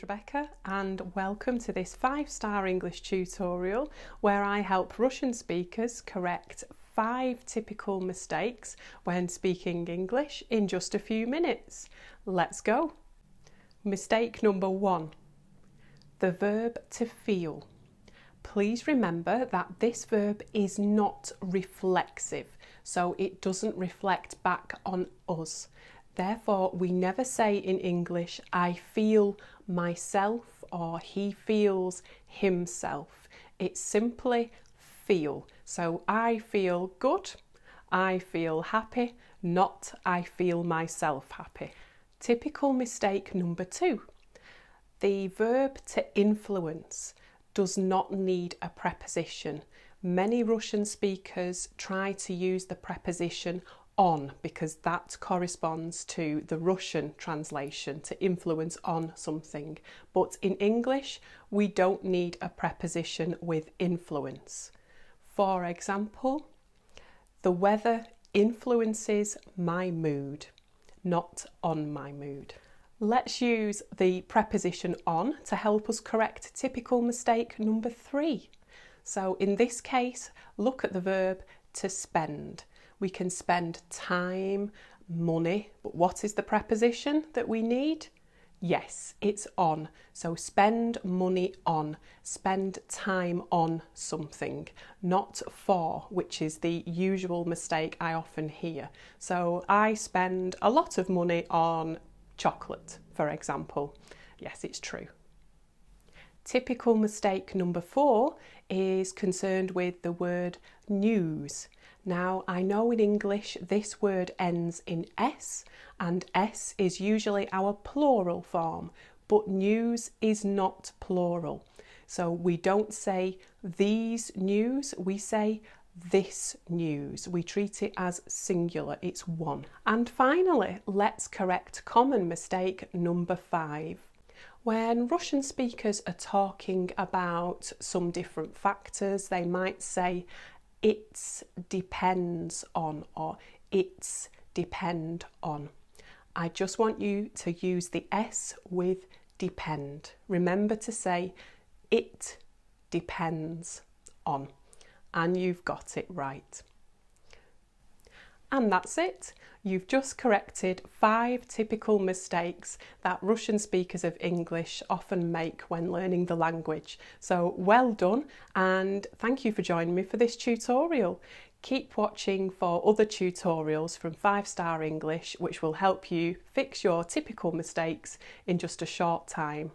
Rebecca and welcome to this 5-star English tutorial where I help Russian speakers correct 5 typical mistakes when speaking English in just a few minutes. Let's go! Mistake number 1. The verb to feel. Please remember that this verb is not reflexive, so it doesn't reflect back on us. Therefore, we never say in English, I feel myself or he feels himself. It's simply feel. So I feel good, I feel happy, not I feel myself happy. Typical mistake number 2. The verb to influence does not need a preposition. Many Russian speakers try to use the preposition on because that corresponds to the Russian translation, to influence on something. But in English, we don't need a preposition with influence. For example, the weather influences my mood, not on my mood. Let's use the preposition on to help us correct typical mistake number 3. So in this case, look at the verb to spend. We can spend time, money, but what is the preposition that we need? Yes, it's on. So spend money on, spend time on something, not for, which is the usual mistake I often hear. So I spend a lot of money on chocolate, for example. Yes, it's true. Typical mistake number 4 is concerned with the word news. Now, I know in English this word ends in S, and S is usually our plural form, but news is not plural. So we don't say these news, we say this news. We treat it as singular, it's one. And finally, let's correct common mistake number 5. When Russian speakers are talking about some different factors, they might say it's depends on or it's depend on. I just want you to use the S with depend. Remember to say it depends on, and you've got it right. And that's it. You've just corrected 5 typical mistakes that Russian speakers of English often make when learning the language. So well done, and thank you for joining me for this tutorial. Keep watching for other tutorials from 5-star English, which will help you fix your typical mistakes in just a short time.